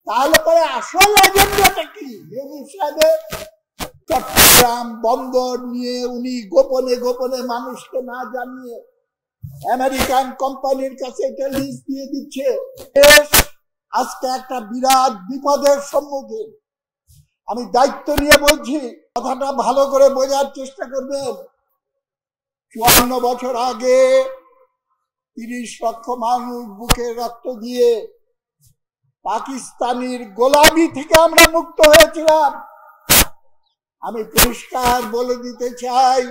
তাহলে পরে আসল এজেন্ডাটা কি? চট্টগ্রাম বন্দর নিয়ে উনি গোপনে গোপনে মানুষকে না জানিয়ে আমেরিকান কোম্পানির কাছে এটা লিজ দিয়ে দিচ্ছে। দেশ আজকে একটা বিরাট বিপদের সম্মুখীন। আমি দায়িত্ব নিয়ে বলছি, কথাটা ভালো করে বোঝার চেষ্টা করবেন। 54 বছর আগে 30 লক্ষ মানুষ বুকে রক্ত দিয়ে পাকিস্তানের গোলামি থেকে আমরা মুক্ত হয়েছিলাম। আমি পরিষ্কার বলে দিতে চাই,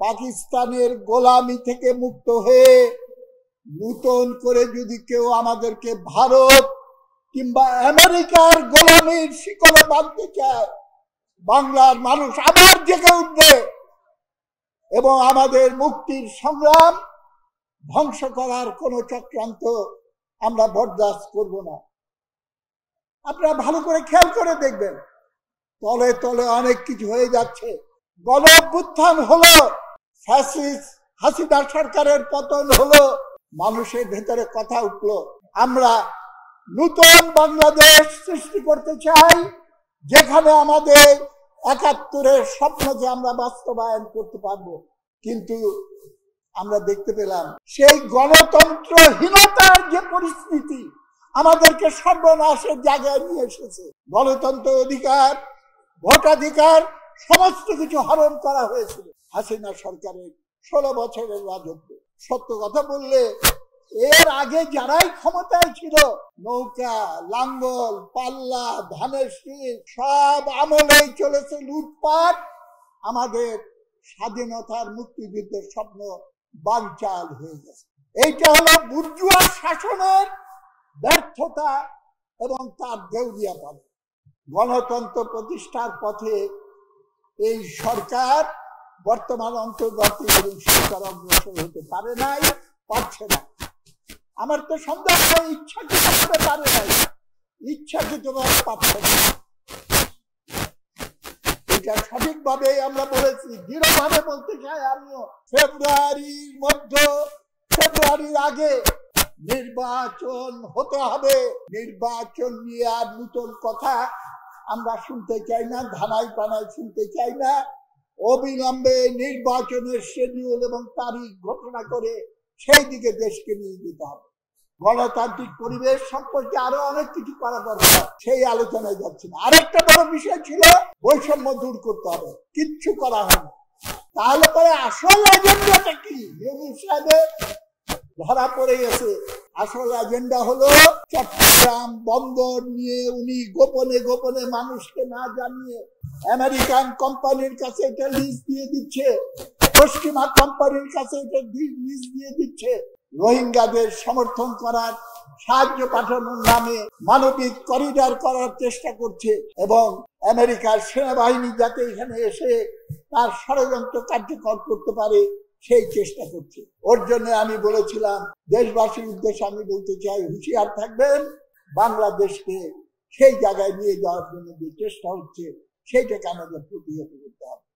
পাকিস্তানের গোলামি থেকে মুক্ত হয়ে নতুন করে যদি কেউ আমাদেরকে ভারত কিংবা আমেরিকার গোলামির শিকলে বাঁধতে চায়, বাংলার মানুষ আবার জেগে উঠবে এবং আমাদের মুক্তির সংগ্রাম ধ্বংস করার কোন চক্রান্ত আমরা বরদাস্ত করব না। আপনারা ভালো করে খেয়াল করে দেখবেন, তলে তলে অনেক কিছু হয়ে যাচ্ছে। গণ অভ্যুত্থান হলো, ফ্যাসিস্ট হাসিনা সরকারের পতন হলো, মানুষের ভেতরে কথা উঠলো, আমরা নতুন বাংলাদেশ সৃষ্টি করতে চাই, যেখানে আমাদের ৭১-এর স্বপ্নকে আমরা বাস্তবায়ন করতে পারবো। কিন্তু আমরা দেখতে পেলাম সেই গণতন্ত্রহীনতার যে পরিস্থিতি আমাদেরকে সর্বনাশের জায়গায় নিয়ে এসেছে। গণতন্ত্র অধিকার, ভোটাধিকার সমস্ত কিছু হরণ করা হয়েছিল হাসিনা সরকারের 16 বছরের রাজত্বে। সত্য কথা বললে এর আগে যারাই ক্ষমতায় ছিল, নৌকা, লাঙ্গল, পাল্লা, ধানের শীষ সব আমলেই চলেছে লুটপাট। আমাদের স্বাধীনতার মুক্তিযুদ্ধের স্বপ্ন বানচাল হয়ে গেছে। এইটা হলো বুর্জুয়া শাসনের ব্যর্থতা এবং তার দেউলিয়াপন। গণতন্ত্র প্রতিষ্ঠার পথে এই সরকার বর্তমান অন্তর্বর্তীকালীন সরকার অগ্রসর হতে পারে নাই, পারছে না। আমার তো সন্দেহ হয় ইচ্ছাকৃতভাবে পারে নাই, ইচ্ছাকৃতভাবে পারছে না। এটা সঠিকভাবে আমরা বলেছি, দৃঢ়ভাবে বলতে চাই আমিও। ফেব্রুয়ারির আগে নির্বাচন হতে হবে। নির্বাচন নিয়ে আর নতুন কথা আমরা শুনতে চাই না, ধানাই পানাই শুনতে চাই না। অবিলম্বে নির্বাচনের শিডিউল এবং তারিখ ঘোষণা করে সেই দিকে দেশকে নিয়ে যেতে হবে। গণতান্ত্রিক পরিবেশ সম্পর্কে আরো অনেক কিছু করা দরকার, সেই আলোচনায় যাচ্ছি না। আরেকটা বড় বিষয় ছিল বৈষম্য দূর করতে হবে, কিচ্ছু করা হয় না। তাহলে পরে আসল এজেন্ডাটা কি? ধরা পড়ে গেছে। আসল এজেন্ডা হলো চট্টগ্রাম বন্দর নিয়ে উনি গোপনে গোপনে মানুষকে না জানিয়ে আমেরিকান কোম্পানির কাছে এটা লিজ দিয়ে দিচ্ছে, পশ্চিমা কোম্পানির কাছে এটা লিজ দিয়ে দিচ্ছে, রোহিঙ্গাদের সমর্থন করার, সাহায্য পাঠানোর নামে মানবিক করিডর করার চেষ্টা করছে এবং আমেরিকার সেনাবাহিনী যাতে এখানে এসে তার ষড়যন্ত্র কার্যকর করতে পারে সেই চেষ্টা করছে। ওর জন্য আমি বলেছিলাম, দেশবাসীর উদ্দেশ্যে আমি বলতে চাই, হুঁশিয়ার থাকবেন। বাংলাদেশকে সেই জায়গায় নিয়ে যাওয়ার জন্য যে চেষ্টা হচ্ছে সেইটাকে আমাদের প্রতিহত করতে হবে।